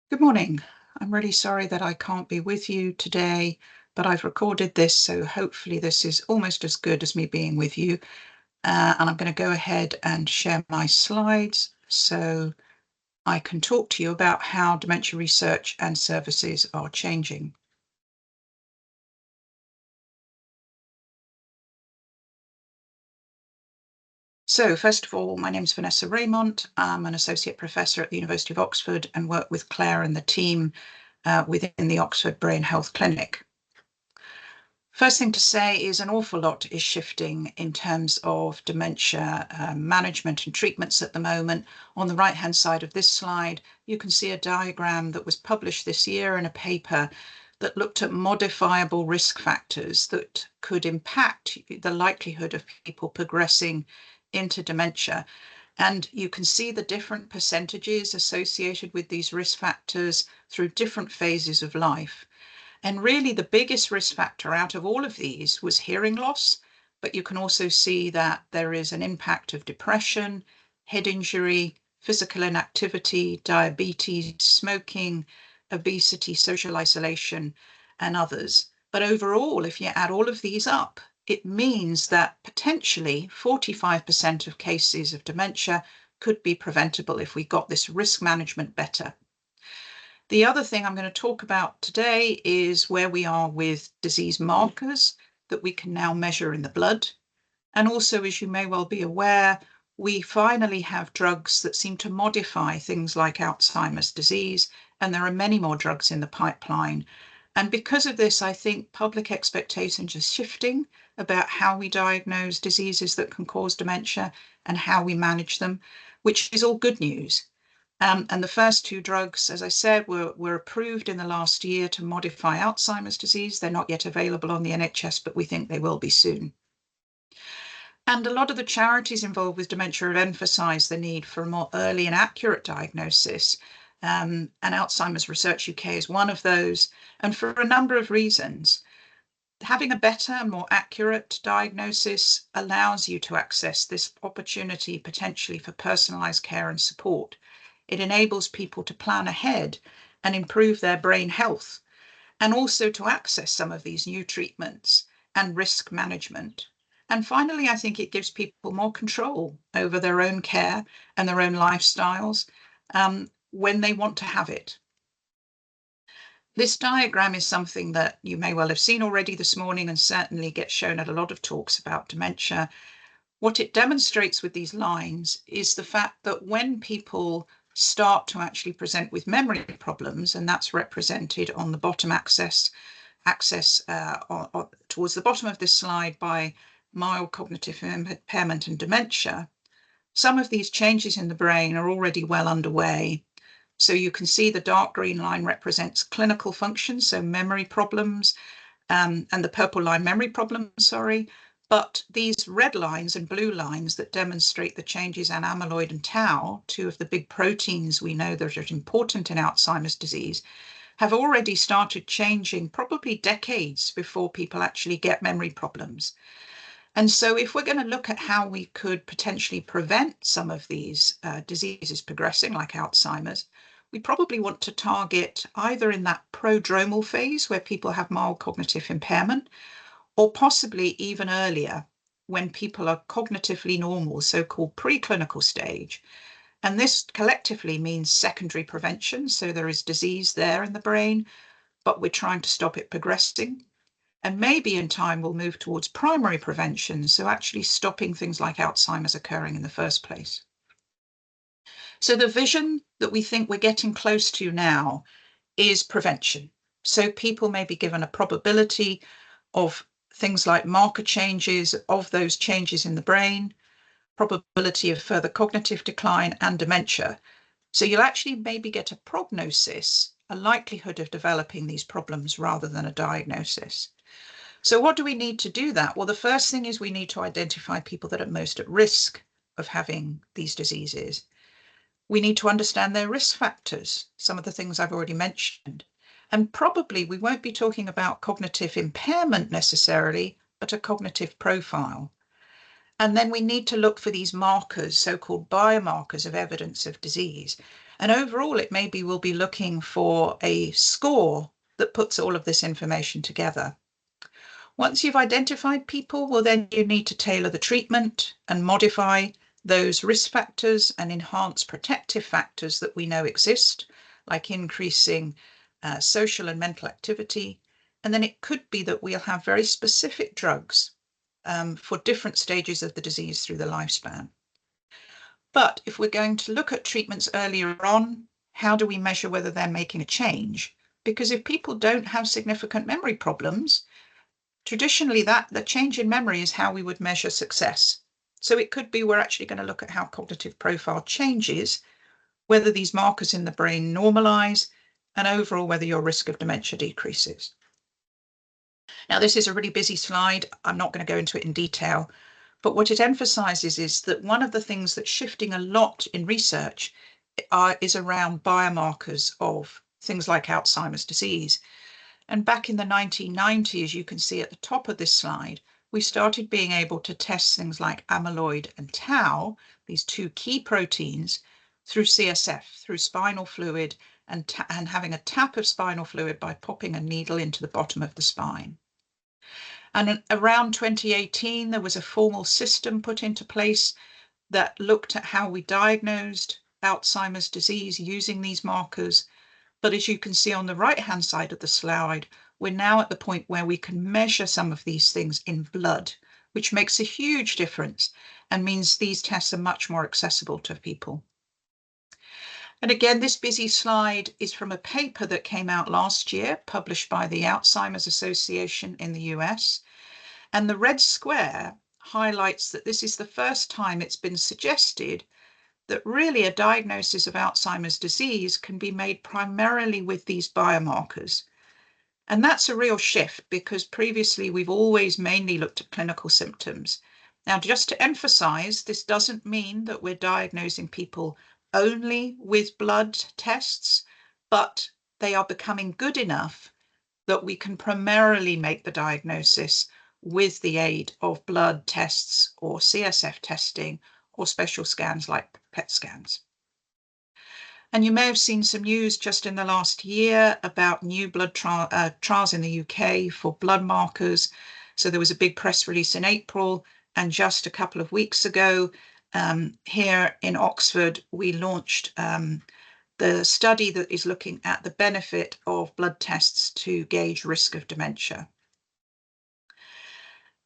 Good morning. I'm really sorry that I can't be with you today, but I've recorded this, so hopefully this is almost as good as me being with you. And I'm going to go ahead and share my slides so I can talk to you about how dementia research and services are changing. So first of all, my name is Vanessa Raymont. I'm an associate professor at the University of Oxford and work with Claire and the team within the Oxford Brain Health Clinic. First thing to say is an awful lot is shifting in terms of dementia management and treatments at the moment. On the right-hand side of this slide, you can see a diagram that was published this year in a paper that looked at modifiable risk factors that could impact the likelihood of people progressing into dementia. And you can see the different percentages associated with these risk factors through different phases of life. And really the biggest risk factor out of all of these was hearing loss, but you can also see that there is an impact of depression, head injury, physical inactivity, diabetes, smoking, obesity, social isolation, and others. But overall, if you add all of these up, it means that potentially 45% of cases of dementia could be preventable if we got this risk management better. The other thing I'm going to talk about today is where we are with disease markers that we can now measure in the blood. And also, as you may well be aware, we finally have drugs that seem to modify things like Alzheimer's disease, and there are many more drugs in the pipeline. And because of this, I think public expectations are shifting about how we diagnose diseases that can cause dementia and how we manage them, which is all good news. And the first two drugs, as I said, were approved in the last year to modify Alzheimer's disease. They're not yet available on the NHS, but we think they will be soon. And a lot of the charities involved with dementia have emphasised the need for a more early and accurate diagnosis. And Alzheimer's Research UK is one of those, and for a number of reasons. Having a better and more accurate diagnosis allows you to access this opportunity potentially for personalised care and support. It enables people to plan ahead and improve their brain health, and also to access some of these new treatments and risk management. And finally, I think it gives people more control over their own care and their own lifestyles when they want to have it. This diagram is something that you may well have seen already this morning and certainly gets shown at a lot of talks about dementia. What it demonstrates with these lines is the fact that when people start to actually present with memory problems, and that's represented on the bottom axis towards the bottom of this slide by mild cognitive impairment and dementia, some of these changes in the brain are already well underway. So you can see the dark green line represents clinical function, so memory problems, and the purple line memory problems, sorry. But these red lines and blue lines that demonstrate the changes in amyloid and tau, two of the big proteins we know that are important in Alzheimer's disease, have already started changing probably decades before people actually get memory problems. And so if we're going to look at how we could potentially prevent some of these diseases progressing, like Alzheimer's, we probably want to target either in that prodromal phase where people have mild cognitive impairment, or possibly even earlier when people are cognitively normal, so-called preclinical stage. And this collectively means secondary prevention. So there is disease there in the brain, but we're trying to stop it progressing. And maybe in time we'll move towards primary prevention, so actually stopping things like Alzheimer's occurring in the first place. So the vision that we think we're getting close to now is prevention. So people may be given a probability of things like marker changes of those changes in the brain, probability of further cognitive decline and dementia. So you'll actually maybe get a prognosis, a likelihood of developing these problems rather than a diagnosis. So what do we need to do that? Well, the first thing is we need to identify people that are most at risk of having these diseases. We need to understand their risk factors, some of the things I've already mentioned. And probably we won't be talking about cognitive impairment necessarily, but a cognitive profile. And then we need to look for these markers, so-called biomarkers of evidence of disease. And overall, it maybe we'll be looking for a score that puts all of this information together. Once you've identified people, well, then you need to tailor the treatment and modify those risk factors and enhance protective factors that we know exist, like increasing social and mental activity. And then it could be that we'll have very specific drugs for different stages of the disease through the lifespan. But if we're going to look at treatments earlier on, how do we measure whether they're making a change? Because if people don't have significant memory problems, traditionally the change in memory is how we would measure success. So it could be we're actually going to look at how cognitive profile changes, whether these markers in the brain normalize, and overall whether your risk of dementia decreases. Now, this is a really busy slide. I'm not going to go into it in detail, but what it emphasizes is that one of the things that's shifting a lot in research is around biomarkers of things like Alzheimer's disease. And back in the 1990s, you can see at the top of this slide, we started being able to test things like amyloid and tau, these two key proteins, through CSF, through spinal fluid, and having a tap of spinal fluid by popping a needle into the bottom of the spine. And around 2018, there was a formal system put into place that looked at how we diagnosed Alzheimer's disease using these markers. But as you can see on the right-hand side of the slide, we're now at the point where we can measure some of these things in blood, which makes a huge difference and means these tests are much more accessible to people. And again, this busy slide is from a paper that came out last year, published by the Alzheimer's Association in the US. And the red square highlights that this is the first time it's been suggested that really a diagnosis of Alzheimer's disease can be made primarily with these biomarkers. And that's a real shift because previously we've always mainly looked at clinical symptoms. Now, just to emphasize, this doesn't mean that we're diagnosing people only with blood tests, but they are becoming good enough that we can primarily make the diagnosis with the aid of blood tests or CSF testing or special scans like PET scans. And you may have seen some news just in the last year about new blood trials in the UK for blood markers. So there was a big press release in April, and just a couple of weeks ago, here in Oxford, we launched the study that is looking at the benefit of blood tests to gauge risk of dementia.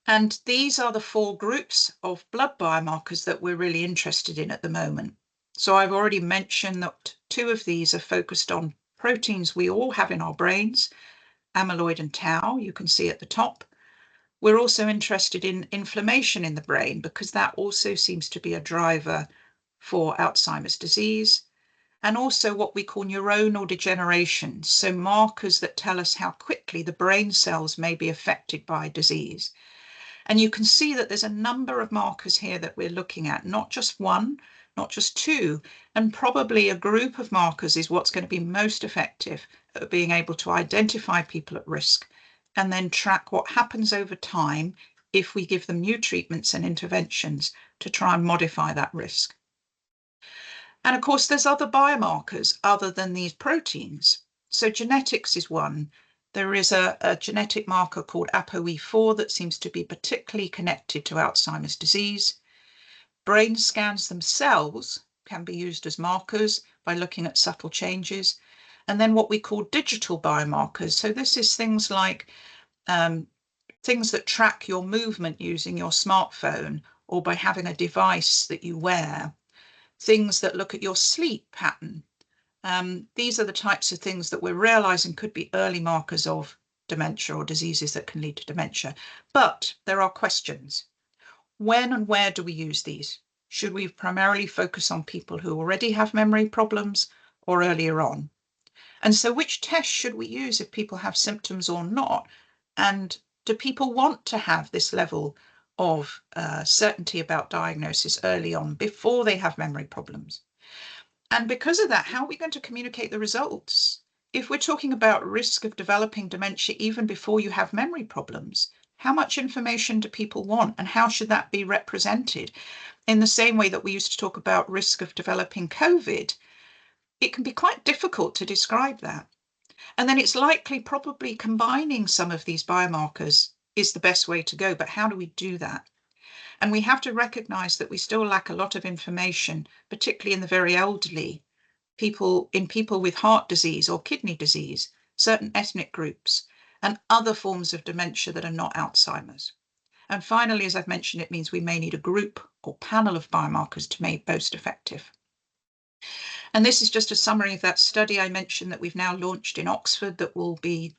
And these are the 4 groups of blood biomarkers that we're really interested in at the moment. So I've already mentioned that 2 of these are focused on proteins we all have in our brains, amyloid and tau, you can see at the top. We're also interested in inflammation in the brain because that also seems to be a driver for Alzheimer's disease, and also what we call neuronal degeneration, so markers that tell us how quickly the brain cells may be affected by disease. And you can see that there's a number of markers here that we're looking at, not just one, not just 2, and probably a group of markers is what's going to be most effective at being able to identify people at risk and then track what happens over time if we give them new treatments and interventions to try and modify that risk. And of course, there's other biomarkers other than these proteins. So genetics is one. There is a genetic marker called ApoE4 that seems to be particularly connected to Alzheimer's disease. Brain scans themselves can be used as markers by looking at subtle changes. And then what we call digital biomarkers. So this is things like things that track your movement using your smartphone or by having a device that you wear. Things that look at your sleep pattern. These are the types of things that we're realizing could be early markers of dementia or diseases that can lead to dementia. But there are questions. When and where do we use these? Should we primarily focus on people who already have memory problems or earlier on? And so which tests should we use if people have symptoms or not? And do people want to have this level of certainty about diagnosis early on before they have memory problems? And because of that, how are we going to communicate the results? If we're talking about risk of developing dementia even before you have memory problems, how much information do people want and how should that be represented? In the same way that we used to talk about risk of developing COVID, it can be quite difficult to describe that. And then it's likely probably combining some of these biomarkers is the best way to go. But how do we do that? And we have to recognize that we still lack a lot of information, particularly in the very elderly, people with heart disease or kidney disease, certain ethnic groups, and other forms of dementia that are not Alzheimer's. And finally, as I've mentioned, it means we may need a group or panel of biomarkers to make most effective. And this is just a summary of that study I mentioned that we've now launched in Oxford that will be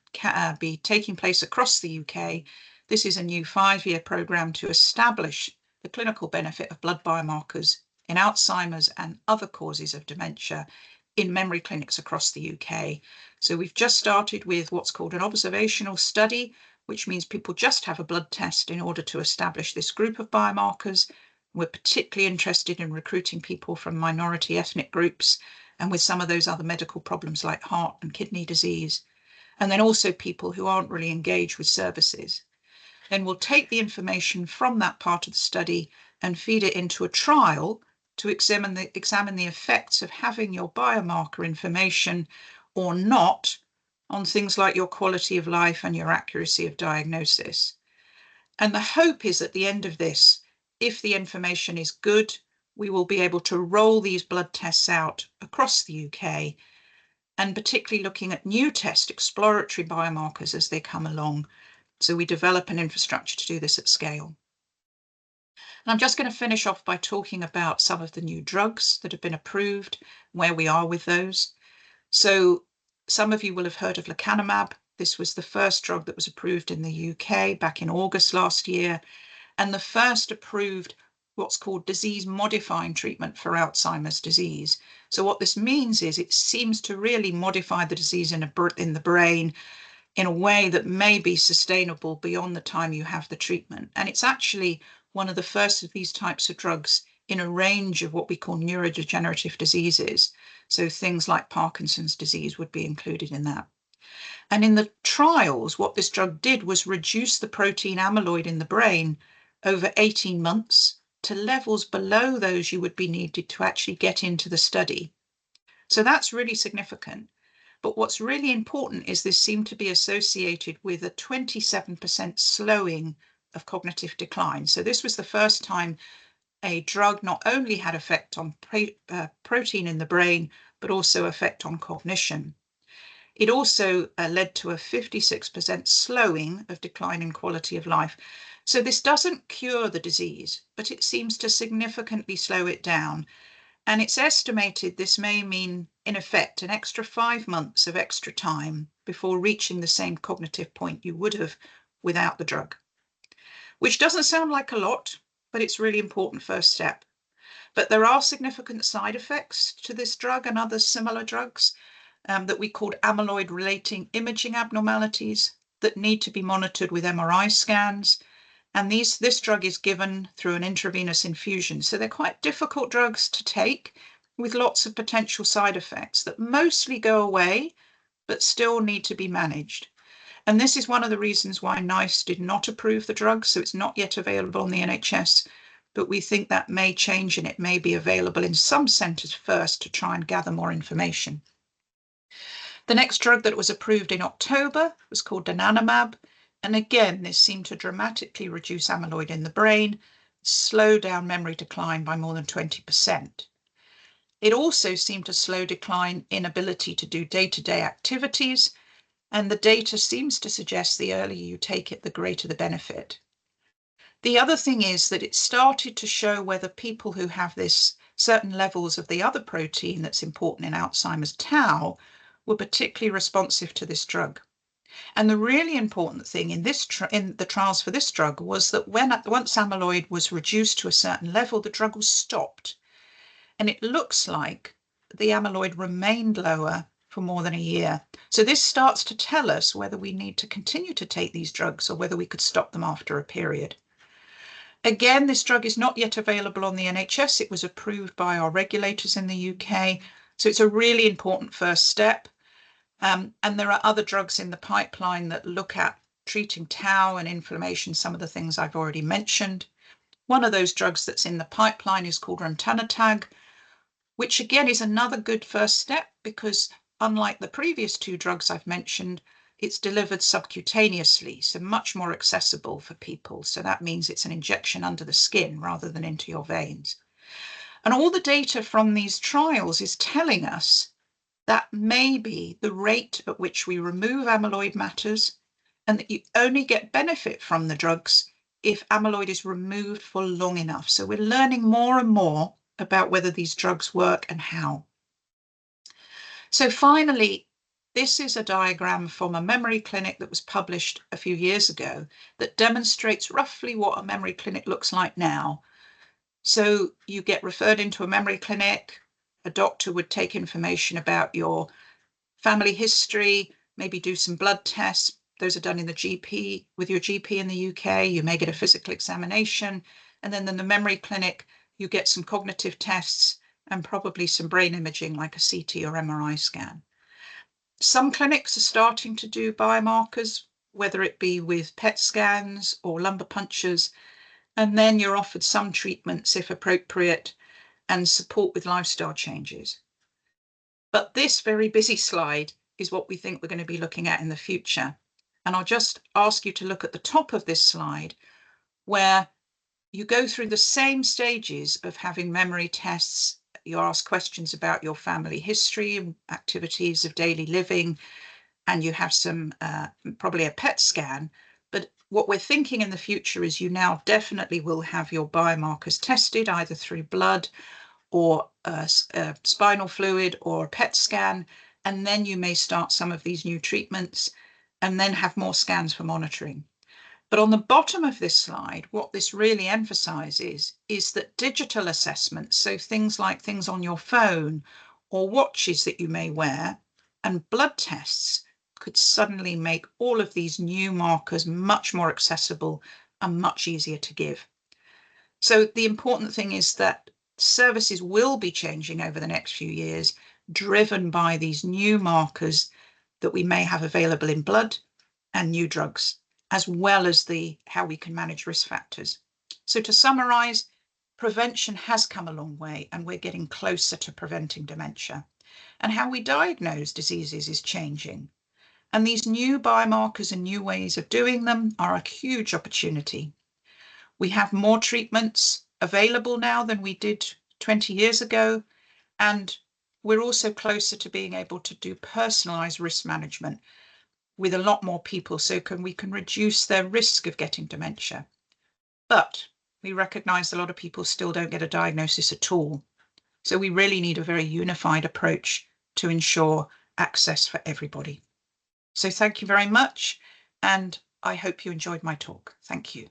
taking place across the UK. This is a new 5-year programme to establish the clinical benefit of blood biomarkers in Alzheimer's and other causes of dementia in memory clinics across the UK. So we've just started with what's called an observational study, which means people just have a blood test in order to establish this group of biomarkers. We're particularly interested in recruiting people from minority ethnic groups and with some of those other medical problems like heart and kidney disease, and then also people who aren't really engaged with services. Then we'll take the information from that part of the study and feed it into a trial to examine the effects of having your biomarker information or not on things like your quality of life and your accuracy of diagnosis. And the hope is at the end of this, if the information is good, we will be able to roll these blood tests out across the UK, and particularly looking at new test exploratory biomarkers as they come along. So we develop an infrastructure to do this at scale. And I'm just going to finish off by talking about some of the new drugs that have been approved, where we are with those. So some of you will have heard of lecanemab. This was the first drug that was approved in the UK back in August last year, and the first approved what's called disease-modifying treatment for Alzheimer's disease. So what this means is it seems to really modify the disease in the brain in a way that may be sustainable beyond the time you have the treatment. And it's actually one of the first of these types of drugs in a range of what we call neurodegenerative diseases. So things like Parkinson's disease would be included in that. And in the trials, what this drug did was reduce the protein amyloid in the brain over 18 months to levels below those you would be needed to actually get into the study. So that's really significant. But what's really important is this seemed to be associated with a 27% slowing of cognitive decline. So this was the first time a drug not only had effect on protein in the brain, but also effect on cognition. It also led to a 56% slowing of decline in quality of life. So this doesn't cure the disease, but it seems to significantly slow it down. And it's estimated this may mean, in effect, an extra 5 months of extra time before reaching the same cognitive point you would have without the drug, which doesn't sound like a lot, but it's a really important first step. But there are significant side effects to this drug and other similar drugs that we called amyloid-relating imaging abnormalities that need to be monitored with MRI scans. And this drug is given through an intravenous infusion. So they're quite difficult drugs to take with lots of potential side effects that mostly go away, but still need to be managed. And this is one of the reasons why NICE did not approve the drug. So it's not yet available on the NHS, but we think that may change and it may be available in some centres first to try and gather more information. The next drug that was approved in October was called donanemab. And again, this seemed to dramatically reduce amyloid in the brain, slow down memory decline by more than 20%. It also seemed to slow decline in ability to do day-to-day activities, and the data seems to suggest the earlier you take it, the greater the benefit. The other thing is that it started to show whether people who have this certain levels of the other protein that's important in Alzheimer's, tau, were particularly responsive to this drug. And the really important thing in the trials for this drug was that once amyloid was reduced to a certain level, the drug was stopped. And it looks like the amyloid remained lower for more than a year. So this starts to tell us whether we need to continue to take these drugs or whether we could stop them after a period. Again, this drug is not yet available on the NHS. It was approved by our regulators in the UK. So it's a really important first step. And there are other drugs in the pipeline that look at treating tau and inflammation, some of the things I've already mentioned. One of those drugs that's in the pipeline is called ramucirumab, which again is another good first step because unlike the previous two drugs I've mentioned, it's delivered subcutaneously, so much more accessible for people. So that means it's an injection under the skin rather than into your veins. And all the data from these trials is telling us that maybe the rate at which we remove amyloid matters, and that you only get benefit from the drugs if amyloid is removed for long enough. So we're learning more and more about whether these drugs work and how. So finally, this is a diagram from a memory clinic that was published a few years ago that demonstrates roughly what a memory clinic looks like now. So you get referred into a memory clinic, a doctor would take information about your family history, maybe do some blood tests. Those are done in the GP, with your GP in the UK. You may get a physical examination. And then in the memory clinic, you get some cognitive tests and probably some brain imaging like a CT or MRI scan. Some clinics are starting to do biomarkers, whether it be with PET scans or lumbar punctures, and then you're offered some treatments if appropriate and support with lifestyle changes. But this very busy slide is what we think we're going to be looking at in the future. And I'll just ask you to look at the top of this slide where you go through the same stages of having memory tests. You ask questions about your family history and activities of daily living, and you have some probably a PET scan. But what we're thinking in the future is you now definitely will have your biomarkers tested either through blood or spinal fluid or a PET scan, and then you may start some of these new treatments and then have more scans for monitoring. But on the bottom of this slide, what this really emphasizes is that digital assessments, so things like things on your phone or watches that you may wear, and blood tests could suddenly make all of these new markers much more accessible and much easier to give. So the important thing is that services will be changing over the next few years, driven by these new markers that we may have available in blood and new drugs, as well as how we can manage risk factors. So to summarize, prevention has come a long way and we're getting closer to preventing dementia. And how we diagnose diseases is changing. And these new biomarkers and new ways of doing them are a huge opportunity. We have more treatments available now than we did 20 years ago, and we're also closer to being able to do personalized risk management with a lot more people, so we can reduce their risk of getting dementia. But we recognize a lot of people still don't get a diagnosis at all. So we really need a very unified approach to ensure access for everybody. So thank you very much, and I hope you enjoyed my talk. Thank you.